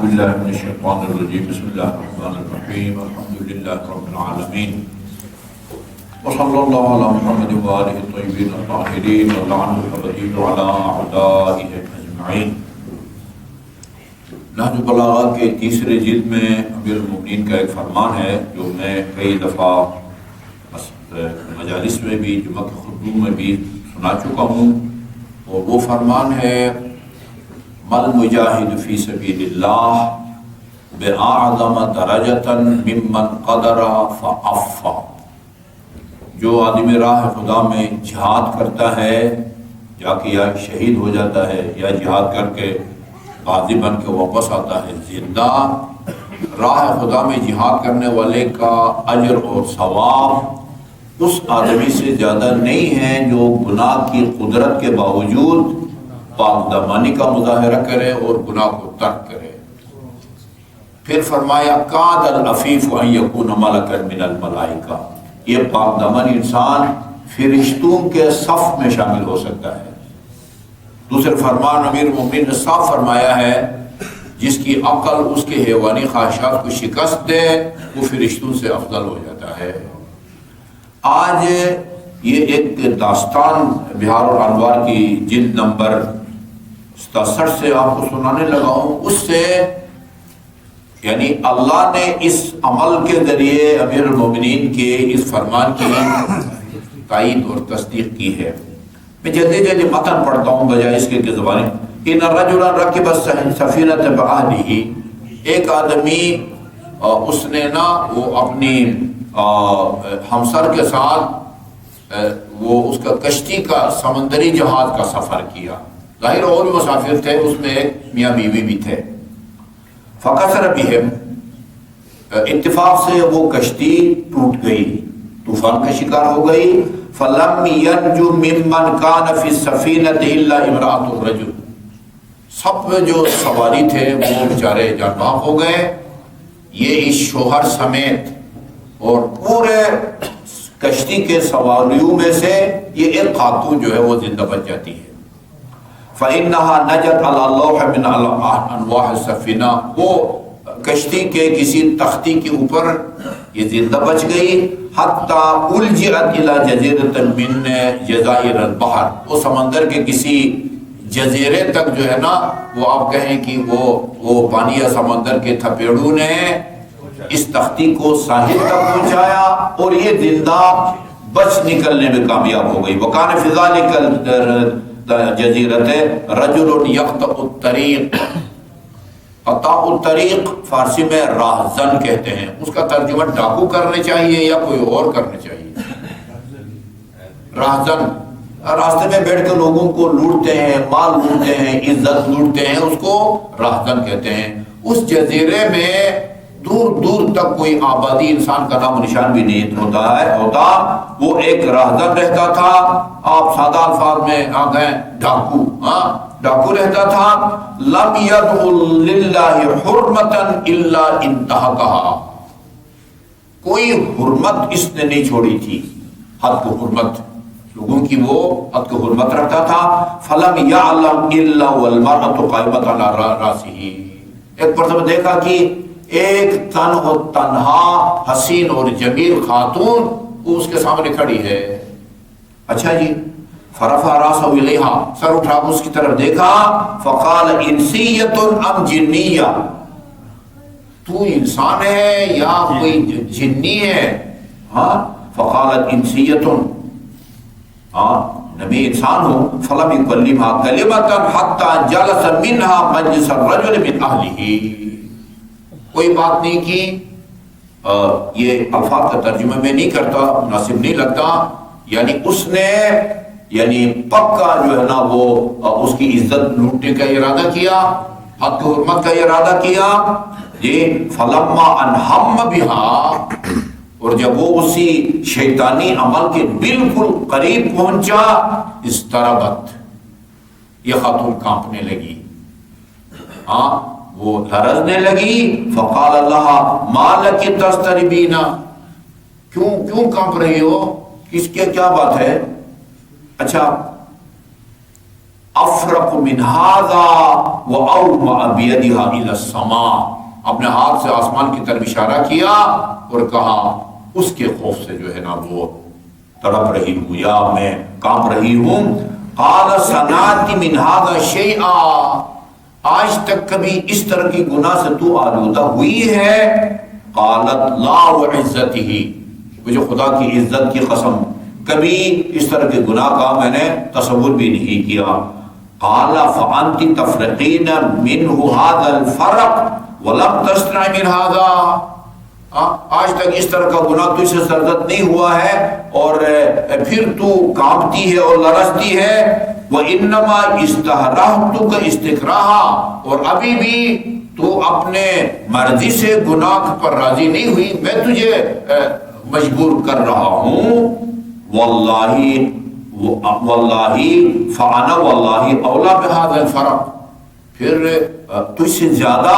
باللہ من الشیطان الرجیم بسم اللہ الرحمن الرحیم الحمدللہ رب العالمین وصلی اللہ علی محمد وآلہ الطیبین الطاہرین واللعنۃ الابدیۃ علی اعدائہ اجمعین۔ نہج البلاغہ کے تیسرے جلد میں امیر المؤمنین کا ایک فرمان ہے جو میں کئی دفعہ مجالس میں بھی جمعہ کے خطبوں میں بھی سنا چکا ہوں، اور وہ فرمان ہے مل مجاہد فی سبیل اللہ بأعظم درجۃ ممن قدر فعفا۔ جو آدمی راہ خدا میں جہاد کرتا ہے، جا کے یا شہید ہو جاتا ہے یا جہاد کر کے غازی بن کے واپس آتا ہے زندہ، راہ خدا میں جہاد کرنے والے کا اجر اور ثواب اس آدمی سے زیادہ نہیں ہے جو گناہ کی قدرت کے باوجود پاک دامانی کا مظاہرہ کرے اور گناہ کو ترک کرے۔ پھر فرمایا کاد العفیف ان یکون ملکا من الملائکہ، یہ پاک دامن انسان فرشتوں کے صف میں شامل ہو سکتا ہے۔ دوسرے فرمان امیر المؤمنین نے صاف فرمایا ہے جس کی عقل اس کے حیوانی خواہشات کو شکست دے وہ فرشتوں سے افضل ہو جاتا ہے۔ آج یہ ایک داستان بہار الانوار کی جلد نمبر 67 سے آپ کو سنانے لگا ہوں، اس سے یعنی اللہ نے اس عمل کے ذریعے امیر المومنین کے اس فرمان کی تائید اور تصدیق کی ہے۔ میں جلدی جلدی متن پڑھتا ہوں بجائے اس کے زبانی۔ ان رجلا رکب السفینۃ بأہلہ، ایک آدمی اس نے نا وہ اپنی ہمسر کے ساتھ وہ اس کا کشتی کا سمندری جہاز کا سفر کیا، ظاہر اور بھی مسافر تھے، اس میں ایک میاں بیوی بھی تھے۔ فکسر بہم، اتفاق سے وہ کشتی ٹوٹ گئی، طوفان کا شکار ہو گئی۔ فلم ینجو ممن کان فی السفینۃ الا امرأۃ الرجل، سب جو سواری تھے وہ بیچارے جان بحق ہو گئے، یہ اس شوہر سمیت، اور پورے کشتی کے سواریوں میں سے یہ ایک خاتون جو ہے وہ زندہ بچ جاتی ہے۔ فإنها نجت على اللوح من انواح السفینہ، وہ کشتی کے کسی تختی کے اوپر یہ زندہ بچ گئی۔ حتی الجئت الى جزیرۃ من جزائر البحر، وہ سمندر کے کسی جزیرے تک جو ہے نا، وہ آپ کہیں کہ وہ پانی یا سمندر کے تھپیڑوں نے اس تختی کو ساحل تک پہنچایا اور یہ زندہ بچ نکلنے میں کامیاب ہو گئی۔ وکان فی ذلک جزیرت رجل یقطع الطریق، قطاع الطریق فارسی میں راہزن کہتے ہیں، اس کا ترجمہ ڈاکو کرنے چاہیے یا کوئی اور کرنا چاہیے۔ راہزن راستے میں بیٹھ کے لوگوں کو لوٹتے ہیں، مال لوٹتے ہیں، عزت لوٹتے ہیں، اس کو راہزن کہتے ہیں۔ اس جزیرے میں دور دور تک کوئی آبادی انسان کا نام و نشان بھی نہیں ہوتا، وہ ایک راہزن رہتا تھا، آپ سادہ الفاظ میں آ گئے ڈاکو، ڈاکو رہتا تھا۔ لم يدع للہ حرمتا الا انتہکہا، کوئی حرمت اس نے نہیں چھوڑی تھی، حد کو حرمت لوگوں کی وہ حد کو حرمت رکھتا تھا۔ فلم يعلم الا والمرأة قائمة على راسه، ایک مرتبہ دیکھا کہ ایک تنہا حسین اور جمیل خاتون اس کے سامنے کھڑی ہے۔ اچھا جی، فرفع راسہ الیہا، سر اٹھا اس کی طرف دیکھا۔ فقال انسیۃ ام جنیہ، تو انسان ہے یا کوئی جنی ہے؟ فقالت انسیۃ، نبی انسان ہوں۔ فلم یکلمھا کلمۃ حتی جلس منھا مجلس الرجل من اہلہ، کوئی بات نہیں کی۔ یہ الفاظ کا ترجمہ میں نہیں کرتا، مناسب نہیں لگتا، یعنی اس نے یعنی پکا جو ہے نا وہ اس کی عزت لوٹنے کا ارادہ کیا، حق کی حرمت کا ارادہ کیا۔ یہ فلما انہم بہا، اور جب وہ اسی شیطانی عمل کے بالکل قریب پہنچا، استربت، یہ خاتون کانپنے لگی، وہ لرزنے لگی۔ فقال اللہ ما لک تضطربین، کیوں کانپ رہی ہو، کس کے کیا بات ہے؟ اچھا افرق من هذا واومأ بيدها الى السماء، اپنے ہاتھ سے آسمان کی طرف اشارہ کیا اور کہا اس کے خوف سے جو ہے نا وہ تڑپ رہی ہوں یا میں کانپ رہی ہوں. قال صنعت من هذا شيئا، آج تک کبھی اس طرح کی گناہ سے تو آلودہ ہوئی ہے؟ قالت لا وعزته، مجھے خدا کی عزت کی قسم کبھی اس طرح کے گناہ کا میں نے تصور بھی نہیں کیا. قال فانت تفرقین منه هذا الفرق ولم تصنع من هذا، آج تک اس طرح کا گناہ تجھ سے سرزد نہیں ہوا ہے اور پھر تو کانپتی ہے اور لرزتی ہے. وَإِنَّمَا اسْتَحْرَحْتُكَ اسْتِكْرَاهًا، اور ابھی بھی تو اپنے مرضی سے گناہ پر راضی نہیں ہوئی، میں تجھے مجبور کر رہا ہوں. واللہ فانا واللہ اولا بهذا الفرق، پھر تجھ سے زیادہ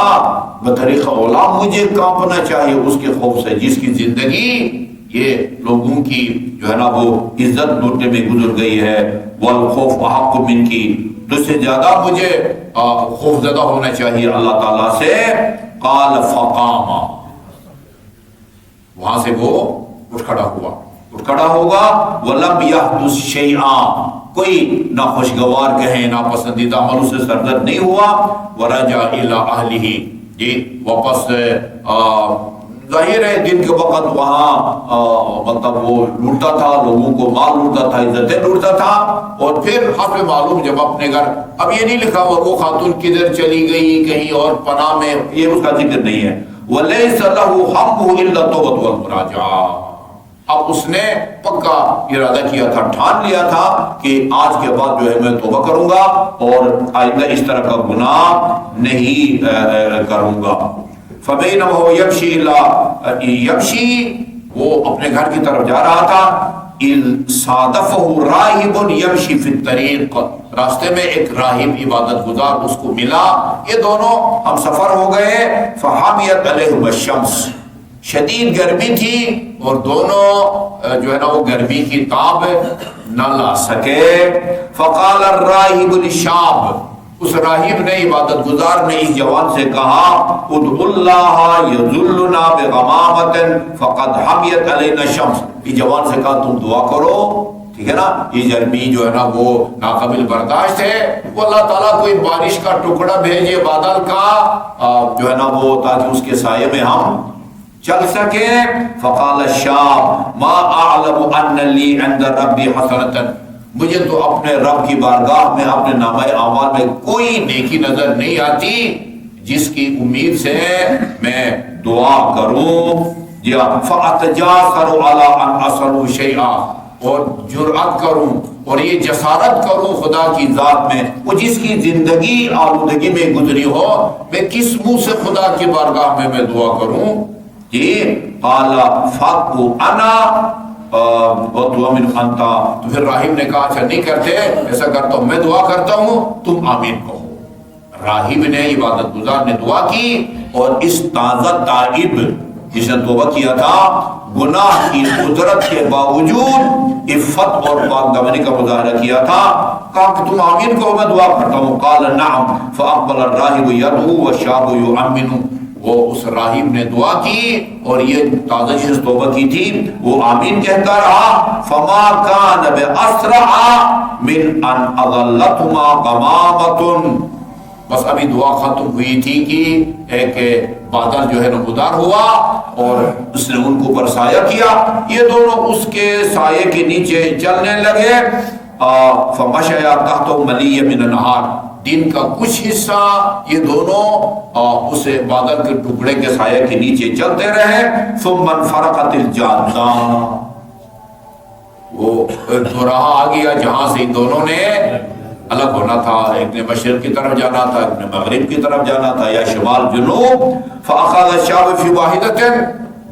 بطریق اولا مجھے کانپنا چاہیے اس کے خوف سے جس کی زندگی یہ لوگوں کی جو ہے نا وہ عزت لوٹنے میں گزر گئی ہے. والخوف احق من کی، تجھ سے زیادہ مجھے خوف زدہ ہونا چاہیے اللہ تعالیٰ سے. قال فقام، وہاں سے وہ اٹھ کھڑا ہوگا. ولم يحدث شيئا، کوئی نہ خوشگوار کہیں نہ پسندیدہ عمل سے سرزد نہیں ہوا. ورجع الى اہلہ، جی واپس ظاہر ہے دن کے وقت وہاں مطلب وہ لوٹتا تھا، لوگوں کو مال لوٹتا تھا، عزتیں لوٹتا تھا. اور پھر حسب معلوم جب اپنے گھر، اب یہ نہیں لکھا ہوا وہ خاتون کدھر چلی گئی کہیں اور پناہ میں، یہ اس کا ذکر نہیں ہے. وَلَيْسَ لَهُ حَمُّهُ إِلَّا التَّوْبَةُ وَالْمُرَاجَعَةُ، اب اس نے پکا ارادہ کیا تھا، ٹھان لیا تھا کہ آج کے بعد جو ہے میں توبہ کروں گا اور آئندہ اس طرح کا گناہ نہیں کروں گا. فَبَيْنَمَا يَمْشِي، وہ اپنے گھر کی طرف جا رہا تھا. صادفه راہب یمشی فی الطریق، راستے میں ایک راہب عبادت گزار اس کو ملا، یہ دونوں ہم سفر ہو گئے. فحامیت علیہم الشمس، شدید گرمی تھی اور دونوں جو ہے نا وہ گرمی کی تاب نہ لا سکے. فقال الراہب للشاب، اس راہب نے عبادت گزار نے اس جوان سے کہا ادعو اللہ یذلنا بغمامۃ فقد حمیت علینا الشمس، اس جوان سے کہا تم دعا کرو، ٹھیک ہے نا، یہ گرمی جو ہے نا وہ ناقابل برداشت ہے، وہ اللہ تعالیٰ کوئی بارش کا ٹکڑا بھیجے بادل کا جو ہے نا وہ، تاکہ اس کے سائے میں ہم چل سکے. فقال الشاب ما اعلم ان لی عند ربی حسنۃ، مجھے تو اپنے رب کی بارگاہ میں اپنے نامہ اعمال میں کوئی نیکی نظر نہیں آتی جس کی امید سے میں دعا کروں. فاتجاسر علی ان اصل شیئا، اور جرأت کروں اور یہ جسارت کروں خدا کی ذات میں، وہ جس کی زندگی آلودگی میں گزری ہو، میں کس منہ سے خدا کی بارگاہ میں دعا کروں. یہ قال فاقو انا وَتُؤْمِنُ أَنْتَ، تو پھر راہب نے کہا اچھا نہیں کرتے، ایسا کرتا ہوں میں دعا کرتا ہوں تم آمین کہو. راہب نے عبادت گزار نے دعا کی اور اس تازہ تائب جس نے توبہ کیا تھا گناہ کی قدرت کے باوجود عفت اور پاک دامنی کا مظاہرہ کیا تھا، کہا کہ تم آمین کہو میں دعا کرتا ہوں. قال نعم فاقبل الراہب يدعو والشاب يؤمن، وہ اس راہب نے دعا کی اور یہ تازہ جس توبہ کی تھی وہ آمین کہتا رہا. فما كان بأسرع من ان اظلتهما غمامة، بس ابھی دعا ختم ہوئی تھی کہ ایک بادل جو ہے نا گدار ہوا اور اس نے ان کو اوپر سایہ کیا، یہ دونوں اس کے سائے کے نیچے چلنے لگے. فمشیا تحت ملیہ من النہار، دن کا کچھ حصہ یہ دونوں اس بادل کے ٹکڑے کے سائے کے نیچے چلتے رہے. ثم انفرقت الجادہ، وہ دوراہا آ گیا جہاں سے ان دونوں نے الگ ہونا تھا، ایک نے مشرق کی طرف جانا تھا، ایک نے مغرب کی طرف جانا تھا یا شمال جنوب. فاخذ الشاب فی واحدۃ،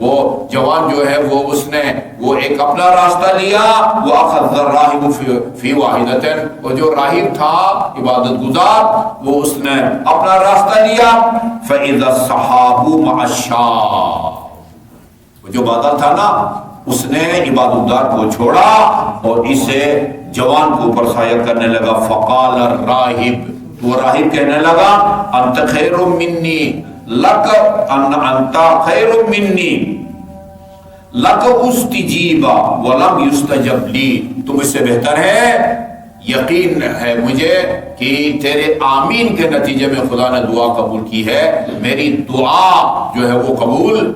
وہ جوان جو ہے وہ اس نے وہ ایک اپنا راستہ لیا. وہ اخذ الراہب فی واحدۃ، اور جو راہب تھا عبادت گزار وہ اس نے اپنا راستہ لیا. فاذا السحاب مع الشاب، جو بادل تھا نا اس نے عبادت گزار کو چھوڑا اور اسے جوان کے اوپر سایہ کرنے لگا. فقال الراہب, وہ راہب کہنے لگا انت خیر منی لک انت خیر منی لک استجیبا ولم یستجب لی, تم اس سے بہتر ہے, یقین ہے مجھے کہ تیرے آمین کے نتیجے میں خدا نے دعا قبول کی ہے, میری دعا جو ہے وہ قبول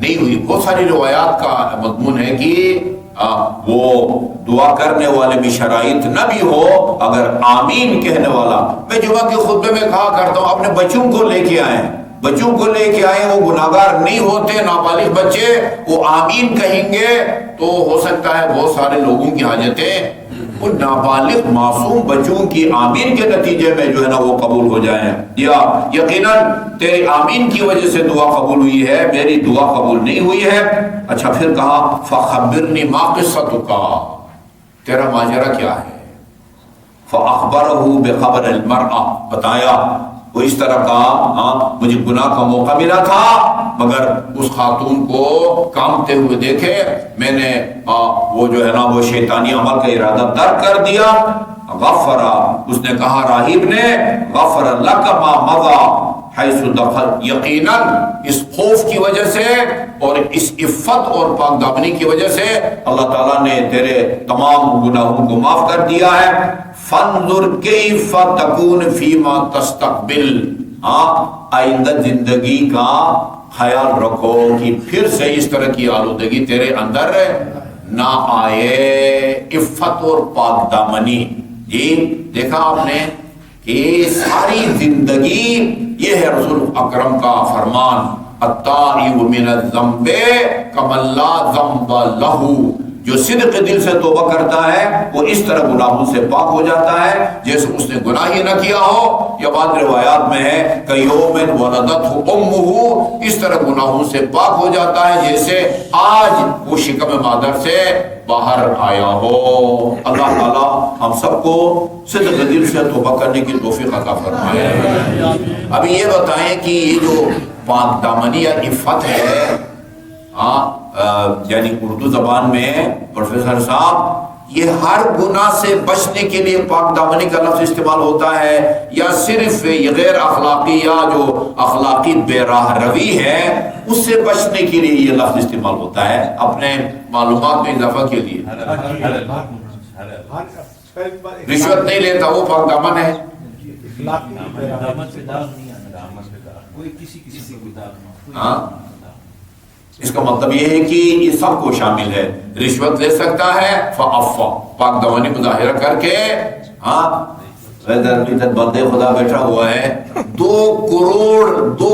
نہیں ہوئی. بہت ساری روایات کا مضمون ہے کہ وہ دعا کرنے والے میں شرائط نہ بھی ہو, اگر آمین کہنے والا, میں جمعہ کے خطبے میں کہا کرتا ہوں اپنے بچوں کو لے کے آئیں, بچوں کو لے کے آئیں, وہ گناہگار نہیں ہوتے, نابالغ بچے, وہ آمین کہیں گے تو ہو سکتا ہے بہت سارے لوگوں کی حاجتیں ان نابالغ معصوم بچوں کی آمین کے نتیجے میں جو ہے نا وہ قبول ہو جائیں. یا یقیناً تیری آمین کی وجہ سے دعا قبول ہوئی ہے, میری دعا قبول نہیں ہوئی ہے. اچھا پھر کہا فخبرنی ما قصتک, تیرا ماجرا کیا ہے. فاخبرہ بخبر المرأة, بتایا وہ اس طرح کا مجھے گناہ کا موقع ملا تھا مگر اس خاتون کو کامتے ہوئے دیکھے میں نے وہ جو ہے نا وہ شیطانی عمل کا ارادہ ترک کر دیا. غفر, اس نے کہا راہب نے, غفر لک ما مضى حیث دخل, یقیناً اس خوف کی وجہ سے اور اس عفت اور پاک دامنی کی وجہ سے اللہ تعالیٰ نے تیرے تمام گناہوں کو معاف کر دیا ہے. فانظر کیف تکون فیما تستقبل, آئندہ زندگی کا خیال رکھو کہ پھر سے اس طرح کی آلودگی تیرے اندر نہ آئے. عفت اور پاک دامنی, جی دیکھا آپ نے کہ ساری زندگی یہ ہے رسول اکرم کا فرمان, التائب من الذنب کمن لا ذنب لہ, جو صدق دل سے توبہ کرتا ہے وہ اس طرح گناہوں سے پاک ہو جاتا ہے جیسے اس نے گناہ ہی نہ کیا ہو. یا بعض روایات میں ہے کہ یوم ولدتہ امہ, اس طرح گناہوں سے پاک ہو جاتا ہے جیسے آج وہ شکم مادر سے باہر آیا ہو. اللہ تعالی ہم سب کو صدق دل سے توبہ کرنے کی توفیق عطا فرمائے. ابھی یہ بتائیں کہ یہ جو پاک دامنی یا عفت ہے, یعنی اردو زبان میں پروفیسر صاحب یہ ہر گناہ سے بچنے کے لیے پاک دامنی کا لفظ استعمال ہوتا ہے یا صرف یہ غیر اخلاقی یا جو اخلاقی بے راہ روی ہے اس سے بچنے کے لیے یہ لفظ استعمال ہوتا ہے اپنے معلومات میں اضافہ کے لیے. رشوت نہیں لیتا وہ پاک دامن ہے. اس کا مطلب یہ ہے کہ یہ سب کو شامل ہے. رشوت لے سکتا ہے فعفا, پاک دامنی مظاہرہ کر کے. بندے خدا بیٹھا ہوا ہے, 2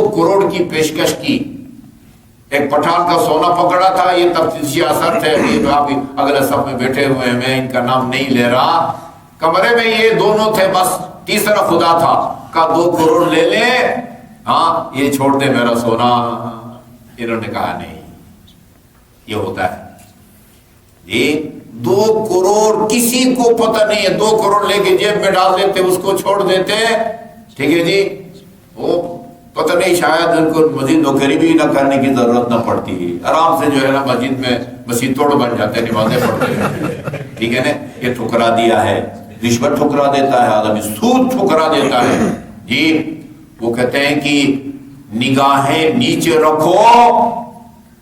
کروڑ کی پیشکش کی, ایک پٹھان کا سونا پکڑا تھا. یہ تفتیشی اثر تھے, آپ اگلے صف میں بیٹھے ہوئے, میں ان کا نام نہیں لے رہا, کمرے میں یہ دونوں تھے, بس تیسرا خدا تھا. کا 2 کروڑ لے لے, یہ چھوڑ دے میرا سونا. انہوں نے کہا نہیں, یہ ہوتا ہے. یہ 2 کروڑ کسی کو پتہ نہیں ہے, 2 کروڑ لے کے جیب میں ڈال دیتے, اس کو چھوڑ دیتے, ٹھیک ہے جی. وہ پتہ نہیں, شاید ان کو مزید نوکری نہ کرنے کی ضرورت نہ پڑتی, آرام سے جو ہے نا مسجد میں مسیح توڑ بن جاتے, نمازیں پڑھتے ہیں, ٹھیک ہے نا. یہ ٹھکرا دیا ہے, رشوت ٹھکرا دیتا ہے آدمی, سود ٹھکرا دیتا ہے جی. وہ کہتے ہیں کہ نگاہیں نیچے رکھو,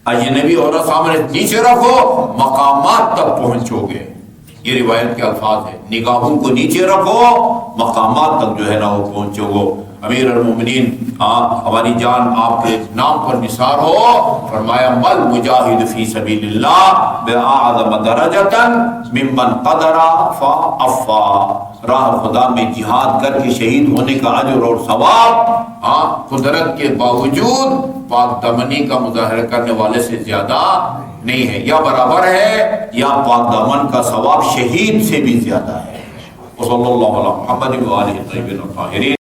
اجنبی عورت سامنے نیچے رکھو, مقامات تک پہنچو گے. یہ روایت کے الفاظ ہیں, نگاہوں کو نیچے رکھو, مقامات تک جو ہے نا وہ پہنچو گو. امیر المومنین ہماری جان آپ کے نام پر نثار ہو, فرمایا مل مجاہد فی سبیل اللہ بأعظم درجۃ ممن قدر فعفا, راہ خدا میں جہاد کر کے شہید ہونے کا اجر اور ثواب قدرت کے باوجود پاک دامنی کا مظاہرہ کرنے والے سے زیادہ نہیں ہے, یا برابر ہے, یا پاک دامن کا ثواب شہید سے بھی زیادہ ہے. وصلی اللہ علی محمد و آلہ الطیبین الطاہرین.